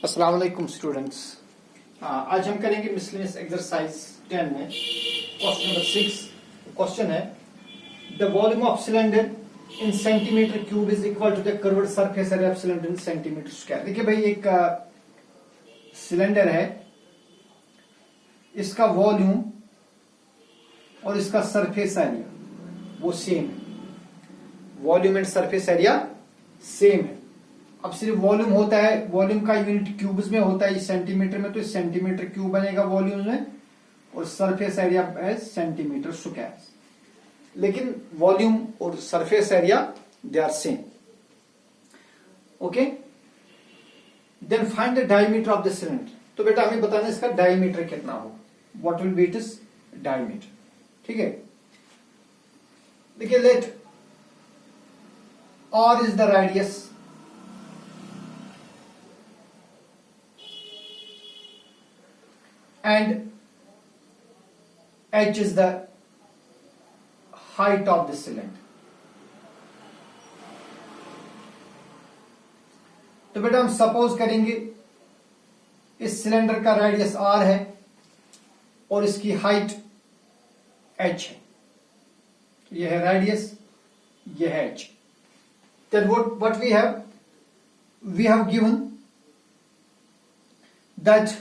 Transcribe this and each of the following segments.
अस्सलाम वालेकुम स्टूडेंट्स। आज हम करेंगे मिसलेनियस एक्सरसाइज 10 में क्वेश्चन नंबर 6। क्वेश्चन है the volume of cylinder in centimetre cube is equal to the curved surface area of cylinder in centimetre square. देखिए भाई, एक सिलेंडर है, इसका वॉल्यूम और इसका सरफेस एरिया वो सेम है। Volume and surface area same है। अब सिर्फ वॉल्यूम होता है, वॉल्यूम का यूनिट क्यूब्स में होता है, सेंटीमीटर में, तो सेंटीमीटर क्यूब बनेगा वॉल्यूम में, और सरफेस एरिया है सेंटीमीटर स्क्वायर। लेकिन वॉल्यूम और surface area they are same. Okay, then find the diameter of the cylinder. तो बेटा हमें बताना इसका डायमीटर कितना हो, what will be it is diameter. ठीक है, देखिए let R is the radius and h is the height of the cylinder। तो बेटा हम सपोज करेंगे इस सिलेंडर का रेडियस r है और इसकी हाइट h है। यह है रेडियस, यह है h। then what we have given that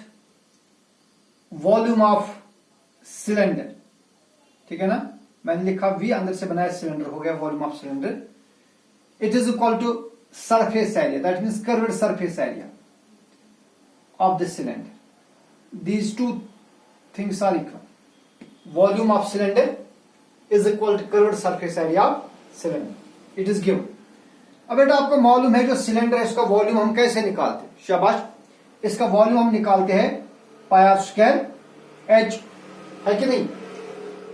volume of cylinder. ठीक है ना, मैंने लिखा V, अंदर से बनाया सिलेंडर हो गया volume of cylinder. It is equal to surface area, that means curved surface area of the cylinder. These two things are equal. Volume of cylinder is equal to curved surface area of cylinder. It is given. अब बेटा आपको मालूम है जो cylinder है इसका volume हम कैसे निकालते हैं? शाबाश, इसका वॉल्यूम हम निकालते हैं पाई आर स्क्वायर एच, है कि नहीं?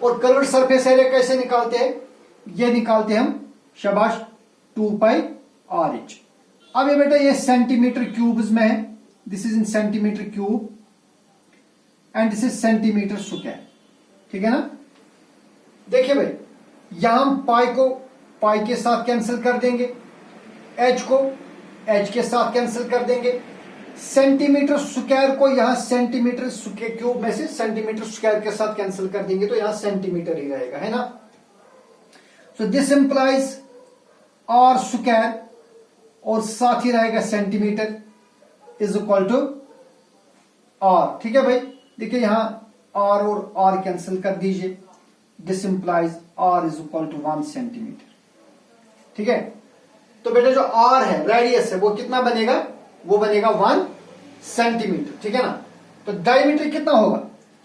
और कर्व्ड सरफेस एरिया कैसे निकालते हैं? ये निकालते हैं हम, शाबाश, 2 पाई आर एच। अब ये बेटा ये सेंटीमीटर क्यूब्स में है, this is in centimetre cube and this is centimetre square. ठीक है ना? देखिए भाई, यहां हम पाई को पाई के साथ कैंसिल कर देंगे, एच को एच के साथ कैंसिल कर देंगे, सेंटीमीटर स्क्वायर को यहां सेंटीमीटर क्यूब में से सेंटीमीटर स्क्वायर के साथ कैंसिल कर देंगे तो यहां सेंटीमीटर ही रहेगा, है ना? So this implies R square और साथ ही रहेगा centimetre is equal to R. ठीक है भाई, देखिए यहां आर और आर कैंसिल कर दीजिए। This implies R is equal to 1 centimetre. ठीक है, तो बेटा जो आर है, रेडियस है, वो कितना बनेगा? वो बनेगा 1 सेंटीमीटर। ठीक है ना? तो डायमीटर कितना होगा?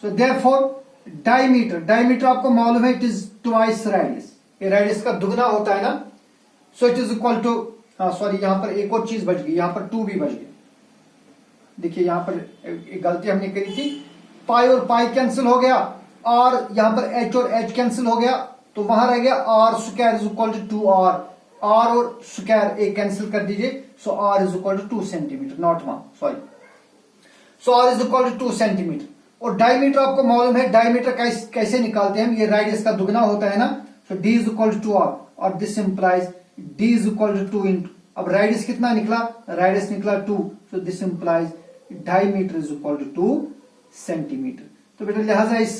सो देयरफॉर डायमीटर आपको मालूम है, इट इज ट्वाइस रेडियस। ये रेडियस का दुगना होता है ना, so it is equal to, sorry यहां पर एक और चीज बच गई, यहां पर 2 भी बच गया। देखिए यहां पर एक गलती हमने करी थी, पाई और पाई कैंसिल हो गया, और यहां पर एच और एच कैंसिल हो गया, तो वहां रह गया R square is equal to 2r। R और स्क्वायर एक कैंसिल कर दीजिए, so R is equal to 2 centimetre, not 1, sorry. So R is equal to 2 centimetre. और डायमीटर आपको मालूम है, डायमीटर कैसे निकालते हैं हम? ये रेडियस का दुगना होता है ना, so D is equal to 2r और this implies D is equal to 2 into, अब रेडियस कितना निकला? रेडियस निकला 2, so this implies diameter is equal to 2 centimetre. तो बेटा लिहाजा इस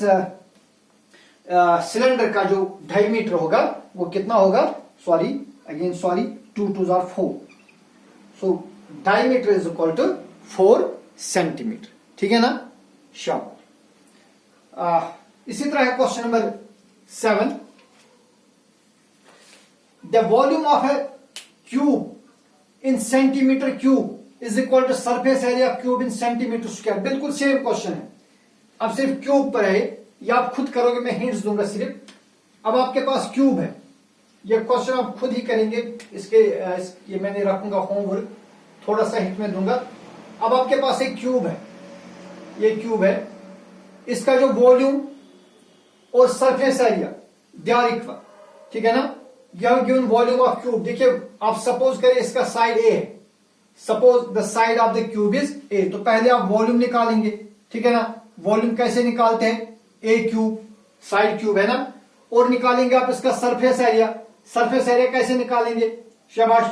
सिलेंडर का जो डायमीटर होगा वो कितना होगा? Sorry, again sorry, 2 2s are 4, so diameter is equal to 4 centimeter। ठीक है ना? शाबाश। इसी तरह है question number 7। The volume of a cube in centimetre cube is equal to surface area cube in centimetre square. बिल्कुल सेम क्वेश्चन है, अब सिर्फ क्यूब पर है, या आप खुद करोगे, मैं हिंट्स दूंगा सिर्फ। अब आपके पास क्यूब है, ये क्वेश्चन आप खुद ही करेंगे, ये मैंने रखूंगा होमवर्क, थोड़ा सा हिंट में दूंगा। अब आपके पास एक क्यूब है, ये क्यूब है, इसका जो वॉल्यूम और surface area they are equal. ठीक है ना? You have given volume of cube. देखिए आप सपोज करें इसका साइड ए है, suppose the side of the cube is A, तो पहले आप वॉल्यूम निकालेंगे। ठीक है ना? वॉल्यूम कैसे निकालते हैं? ए क्यूब, साइड क्यूब है ना, और निकालेंगे आप इसका सरफेस एरिया। सरफेस एरिया कैसे निकालेंगे? शाबाश,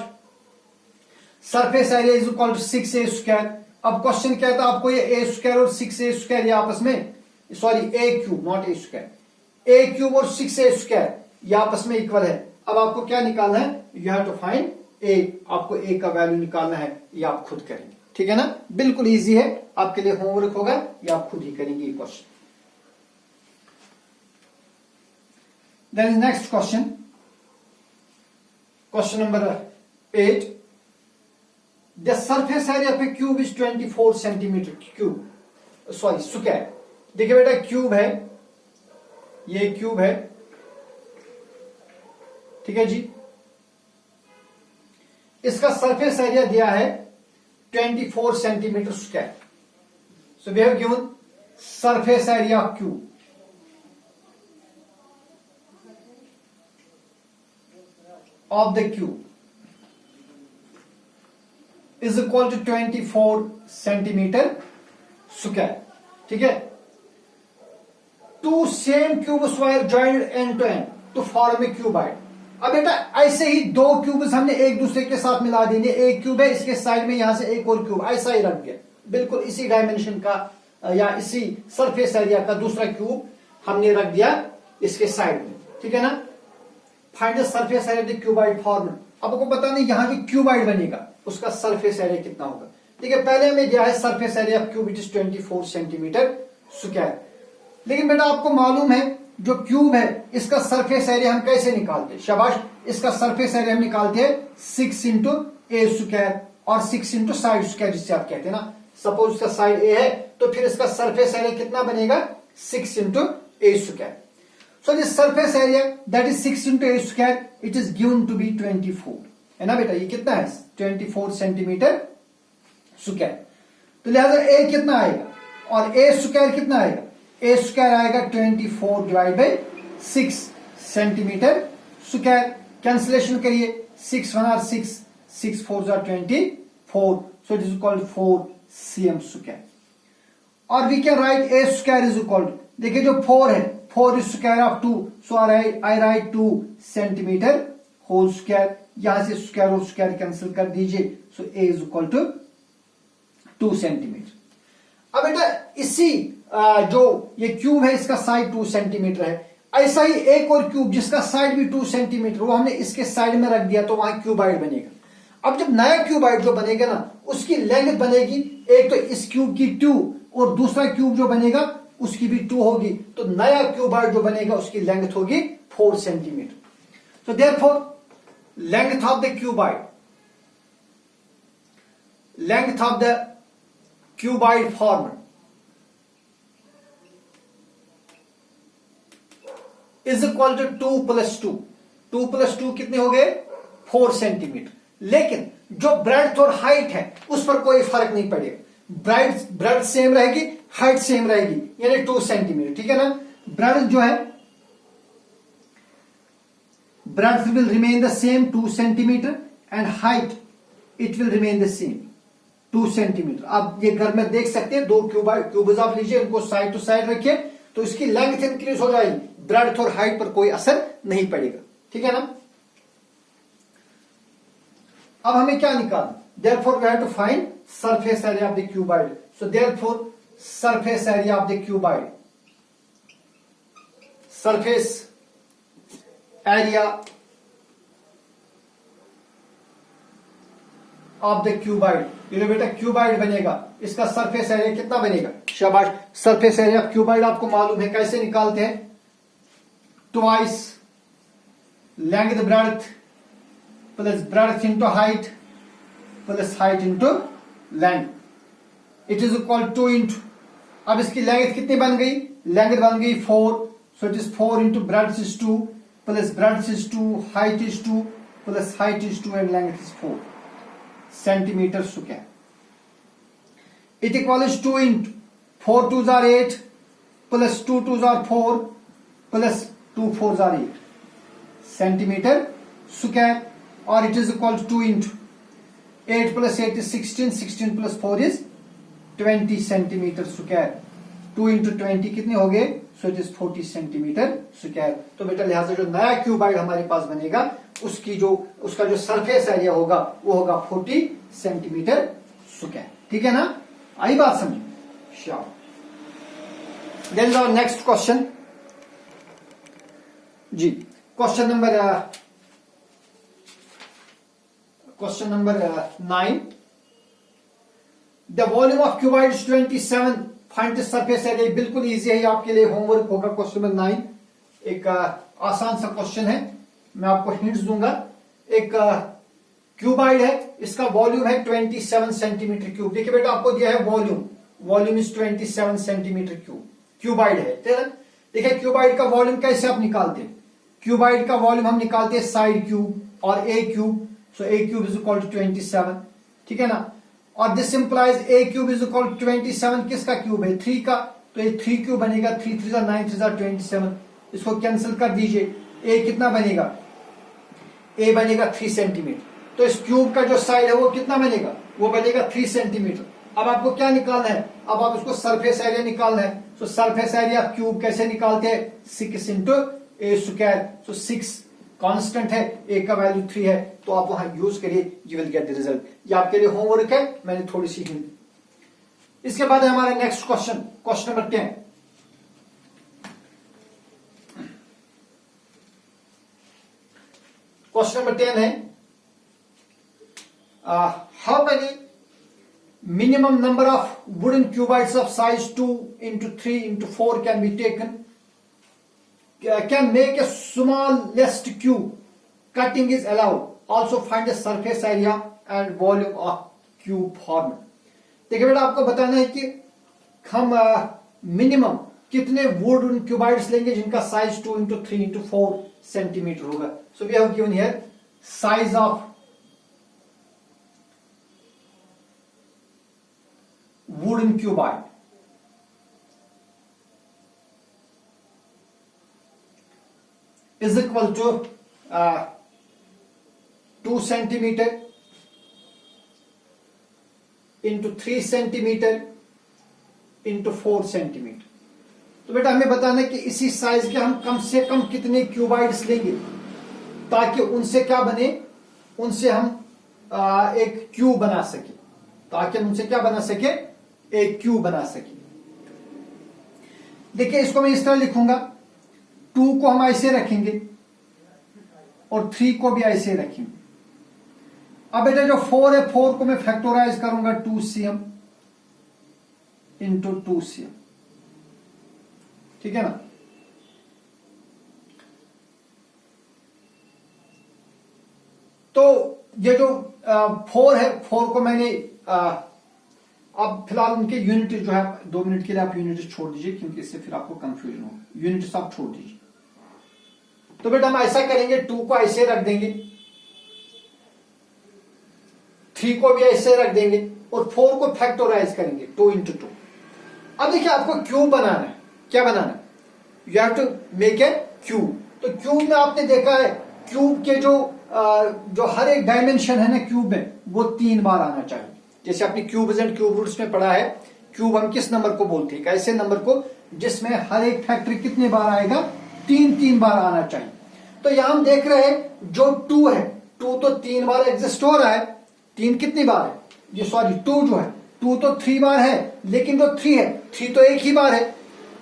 surface area is equal to 6a square. अब क्वेश्चन क्या था आपको, ये ए स्क्वायर और 6a स्क्वायर ये आपस में, sorry A cube not a square, A cube और 6a स्क्वायर ये आपस में इक्वल है। अब आपको क्या निकालना है, यू हैव टू फाइंड ए, आपको ए का वैल्यू निकालना है, ये आप खुद करेंगे, ठीक है ना, बिल्कुल इजी है, आपके लिए होमवर्क होगा, ये आप खुद ही करेंगे ये question. Then is next question, question number 8। The surface area of a cube is 24 centimetre cube, sorry square. देखिए बेटा क्यूब है, ये क्यूब है, ठीक है जी, इसका सरफेस एरिया दिया है 24 centimetre square. So we have given surface area of cube of the cube is equal to 24 centimetre square, ठीक है। Two same cubes were joined end to end to form a cuboid. अब बेटा ऐसे ही दो cubes हमने एक दूसरे के साथ मिला देंगे, एक क्यूब है, इसके साइड में यहां से एक और क्यूब, ऐसा ही रख दिया, बिल्कुल इसी डायमेंशन का या इसी सरफेस एरिया का दूसरा क्यूब हमने रख दिया इसके साइड में, ठीक है ना। Find the surface area of the cuboid form. अब आपको पता नहीं यहां भी क्यूबाइड बनेगा, उसका सरफेस एरिया कितना होगा। ठीक है, पहले हमें दिया है surface area of cube it is 24 centimetre square. लेकिन बेटा आपको मालूम है जो क्यूब है इसका सरफेस एरिया हम कैसे निकालते हैं, शाबाश, इसका सरफेस एरिया हम निकालते हैं 6 इंटू ए स्क्वायर और 6 इंटू साइड स्क्वायर, जिससे आप कहते हैं ना, सपोज इसका साइड ए है तो फिर इसका सरफेस एरिया कितना बनेगा 6 into A square. So this surface area that is 6 into a square, it is given to be 24, है ना बेटा, ये कितना है 24 सेंटीमीटर स्क्वायर। तो लिहाजा a कितना आएगा और a स्क्वायर कितना आएगा, a स्क्वायर आएगा 24 divide by 6 centimetre square. Cancellation करिए, 6 1 are 6, 6 4 are 24, so it is equal to 4 cm square. और we can write a square is equal to, देखिए जो 4 है 4 is square of 2, so I write 2 centimetre whole square. यहां से square और square cancel कर दीजिए, so a is equal to 2 centimetre. अब बेटा इसी जो ये क्यूब है इसका साइड 2 सेंटीमीटर है, ऐसा ही एक और क्यूब जिसका साइड भी 2 सेंटीमीटर, वो हमने इसके साइड में रख दिया तो वहां क्यूबाइड बनेगा। अब जब नया क्यूबाइड जो बनेगा ना, उसकी लेंथ बनेगी एक तो इस क्यूब की 2 और दूसरा क्यूब जो बनेगा उसकी भी 2 होगी, तो नया क्यूबाइड जो बनेगा उसकी लेंथ होगी 4 centimetre. So therefore length of the cuboid form is equal to 2 plus 2। 2 plus 2 कितने हो गए 4 सेंटीमीटर। लेकिन जो ब्रेड्थ और हाइट है उस पर कोई फर्क नहीं पड़ेगा, ब्रेड्थ सेम रहेगी, हाइट सेम रहेगी, यानी 2 सेंटीमीटर, ठीक है ना। ब्रेड्थ जो है breadth will remain the same 2 centimetre and height it will remain the same 2 centimetre. आप ये घर में देख सकते हैं, दो क्यूब्स आप लीजिए, उनको साइड टू साइड रखिए तो इसकी लेंथ इंक्रीज हो जाएगी, ब्रेड्थ और हाइट पर कोई असर नहीं पड़ेगा, ठीक है ना। अब हमें क्या निकालना, therefore we have to find surface area of the cuboid. So therefore surface area of the cuboid, surface area of the cuboid, ये जो बेटा क्यूबाइड बनेगा इसका सरफेस एरिया कितना बनेगा, शाबाश, सरफेस एरिया ऑफ क्यूबाइड आपको मालूम है कैसे निकालते हैं, twice length breadth plus breadth into height plus height into length, it is equal 2 into, अब इसकी लेंथ कितनी बन गई, लेंथ बन गई 4, so it is 4 into breadth is 2 plus breadth is 2 height is 2 plus height is 2 and length is 4 centimetre square. It equal is 2 into 4 2s are 8 plus 2 2s are 4 plus 2 4s are 8 centimetre square, और it is equal to 2 into 8 plus 8 is 16, 16 plus 4 is 20 centimetre square. 2 into 20 कितने हो गए, सो it is 40 centimetre square. तो बेटा लिहाजा जो नया cuboid हमारे पास बनेगा उसका जो सरफेस एरिया होगा वो होगा 40 सेंटीमीटर स्क्वायर, ठीक है ना। आई बात समझ? Sure. Then is our next question जी, question number 9। The volume of cuboid 27, find the surface area. बिल्कुल इजी है, आपके लिए होमवर्क होगा। क्वेश्चन नंबर 9 एक आसान सा क्वेश्चन है, मैं आपको हिंट्स दूंगा। एक क्यूबाइड है, इसका वॉल्यूम है 27 सेंटीमीटर क्यूब। देखिए बेटा, आपको दिया है volume is 27 centimetre cube, cuboid है, ठीक है। देखिए क्यूबाइड का वॉल्यूम कैसे आप निकालते हैं? क्यूबाइड का वॉल्यूम हम निकालते हैं साइड क्यूब और A cube. So A cube is equal to 27, ठीक है ना। और this implies A cube is equal to 27 किसका क्यूब है? 3 का। तो ये 3 क्यूब बनेगा, 3 3 9 3 27। इसको कैंसिल कर दीजिए। ए कितना बनेगा? ए बनेगा 3 सेंटीमीटर। तो इस क्यूब का जो साइड है वो कितना बनेगा? वो बनेगा 3 सेंटीमीटर। अब आपको क्या निकालना है? अब आप इसको सरफेस एरिया निकालना है। सो सरफेस एरिया क्यूब कैसे निकालते हैं? 6 इंटू ए स्क्वायर। सो 6 कांस्टेंट है, ए का वैल्यू 3 है, तो आप वहां यूज करिए, you will get the result. ये आपके लिए होमवर्क है, मैंने थोड़ी सी हिंट। इसके बाद है हमारा next question, question number 10। Question number 10 है, how many minimum number of wooden cubites of size 2 into 3 into 4 can be taken, can make a smallest cube, cutting is allowed, also find the surface area and volume of cube formed। देखिए बेटा, आपको बताना है कि हम minimum कितने wooden क्यूबाइड्स लेंगे जिनका साइज 2 into 3 into 4 सेंटीमीटर होगा। So we have given here size of wooden cubide is equal to 2 centimeter into 3 centimeter into 4 centimetre. तो बेटा हमें बताना है कि इसी साइज के हम कम से कम कितने क्यूबाइड्स लेंगे ताकि उनसे क्या बने, उनसे हम एक क्यूब बना सके, ताकि हम उनसे क्या बना सके, एक क्यूब बना सके। देखिए इसको मैं इस तरह लिखूंगा, 2 को हम ऐसे रखेंगे और 3 को भी ऐसे रखेंगे। अब बेटा जो 4 है, 4 को मैं फैक्टोराइज करूंगा 2cm इंटू 2cm, ठीक है ना। तो ये जो 4 है, 4 को मैंने अब फिलहाल उनके यूनिट जो है 2 मिनट के लिए आप यूनिट छोड़ दीजिए, क्योंकि इससे फिर आपको कंफ्यूजन होगा। यूनिट आप छोड़ दीजिए। तो बेटा हम ऐसा करेंगे, 2 को ऐसे रख देंगे, 3 को भी ऐसे रख देंगे और 4 को फैक्टोराइज करेंगे 2 into 2। अब देखिए आपको क्यूब बनाना है। क्या बनाना है? You have to make a cube. तो क्यूब में आपने देखा है, क्यूब के जो हर एक डायमेंशन है ना क्यूब में, वो 3 बार आना चाहिए। जैसे आपने क्यूब्स एंड क्यूब रूट्स में पढ़ा है, क्यूब हम किस नंबर को बोलते हैं? ऐसे नंबर को जिसमें हर एक फैक्टर कितने बार आएगा? 3 बार आना चाहिए। तो यहां हम देख रहे हैं जो 2 है, 2 तो 3 बार एग्जिस्ट हो रहा है। 3 कितनी बार है? ये सॉरी 2 जो है, 2 तो 3 बार है, लेकिन जो 3 है, 3 तो एक ही बार है,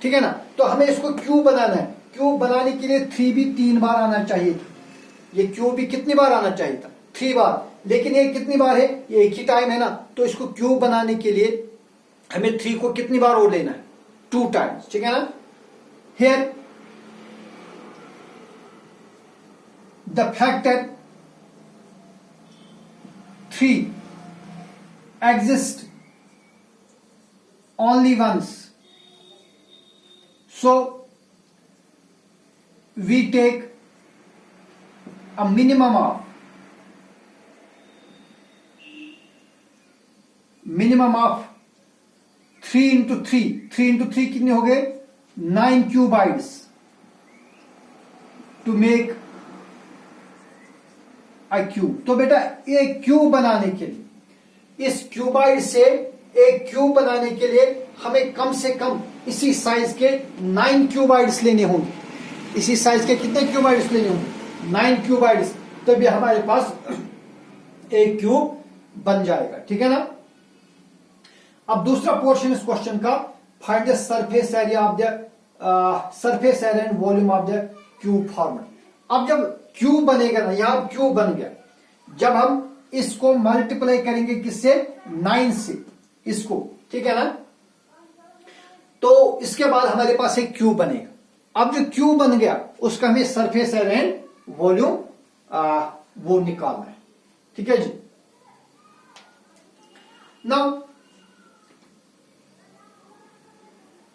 ठीक है ना। तो हमें इसको क्यूब बनाना है। क्यूब बनाने के लिए 3 भी 3 बार आना चाहिए था। ये क्यूब भी कितनी बार आना चाहिए था? 3 बार। लेकिन ये कितनी बार है? ये एक ही टाइम है ना। तो इसको क्यूब बनाने के लिए हमें 3 को कितनी बार और लेना है? 2 टाइम्स, ठीक है ना। Here the factor 3 exist only once, so we take a minimum of 3 into 3। 3 into 3 कितने हो गए? 9 क्यूबाइड्स टू मेक अ क्यूब। तो बेटा एक क्यूब बनाने के लिए, इस क्यूबाइड से एक क्यूब बनाने के लिए हमें कम से कम इसी साइज के 9 क्यूबाइड्स लेने होंगे। इसी साइज के कितने क्यूबाइड्स लेने होंगे? 9 क्यूबाइड्स। तभी हमारे पास एक क्यूब बन जाएगा, ठीक है ना। अब दूसरा पोर्शन इस क्वेश्चन का, find the surface area of the surface area and volume of the cube format. अब जब क्यूब बनेगा ना, यहां क्यूब बन गया, जब हम इसको मल्टीप्लाई करेंगे किससे, 9 से, इसको, ठीक है ना, तो इसके बाद हमारे पास एक क्यूब बनेगा। अब जो क्यूब बन गया उसका हमें सरफेस एरिया एंड वॉल्यूम वो निकालना है, ठीक है जी। Now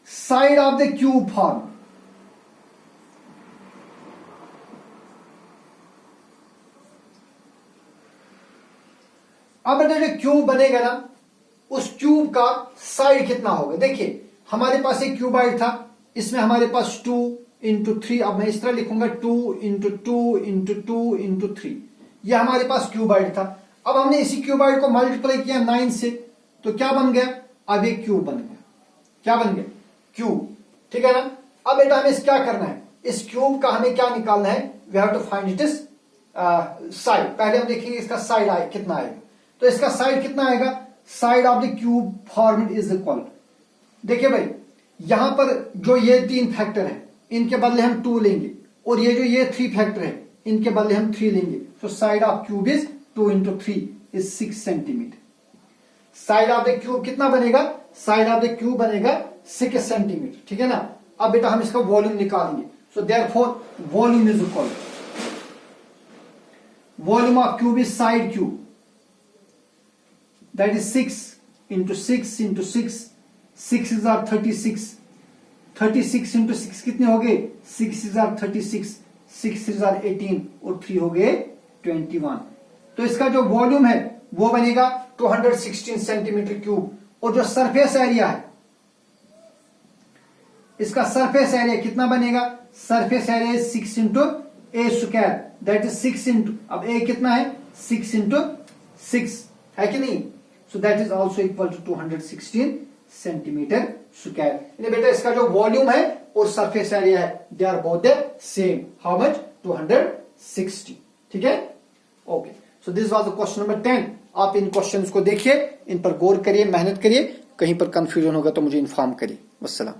side of the cube form, अब जो क्यूब बनेगा ना, उस क्यूब का साइड कितना होगा। देखिए हमारे पास एक क्यूबाइड था, इसमें हमारे पास 2 इंटू 3, अब मैं इस तरह लिखूंगा 2 इंटू 2 इंटू 2 इंटू 3, यह हमारे पास क्यूबाइड था। अब हमने इसी क्यूबाइड को मल्टीप्लाई किया 9 से, तो क्या बन गया, अब एक क्यूब बन गया। क्या बन गया, क्यूब, ठीक है ना। अब बेटा हमें क्या करना है, इस क्यूब का हमें क्या निकालना है, we have to find it is side. पहले हम देखेंगे इसका साइड कितना आएगा, तो इसका साइड कितना आएगा, side of the cube format is equal, देखिए भाई यहां पर जो ये 3 फैक्टर है इनके बदले हम 2 लेंगे, और ये जो ये 3 फैक्टर है इनके बदले हम 3 लेंगे, तो side of cube is 2 into 3 is 6 centimetre. Side of the cube कितना बनेगा, साइड ऑफ द क्यूब बनेगा 6 सेंटीमीटर, ठीक है ना। अब बेटा हम इसका वॉल्यूम निकालेंगे, so therefore volume is equal, volume of cube is side cube, that is 6 into 6 into 6, 6 is are 36, 36 into 6 कितने हो गए, 6 इज आर 36, 6 इज आर 18 और 3 हो गए 21। तो इसका जो वॉल्यूम है वो बनेगा 216 सेंटीमीटर क्यूब, और जो सरफेस एरिया है, इसका सरफेस एरिया कितना बनेगा, surface area is 6 into A square, that is 6 into, अब ए कितना है 6 इंटू 6 है कि नहीं, so that is also equal to 216 centimetre square. बेटा इसका जो वॉल्यूम है और सरफेस एरिया है they are both the same, how much, 260, ठीक है। Okay, so this was the question number 10। आप इन क्वेश्चंस को देखिए, इन पर गौर करिए, मेहनत करिए, कहीं पर कंफ्यूजन होगा तो मुझे इन्फॉर्म करिए। वस्सलाम।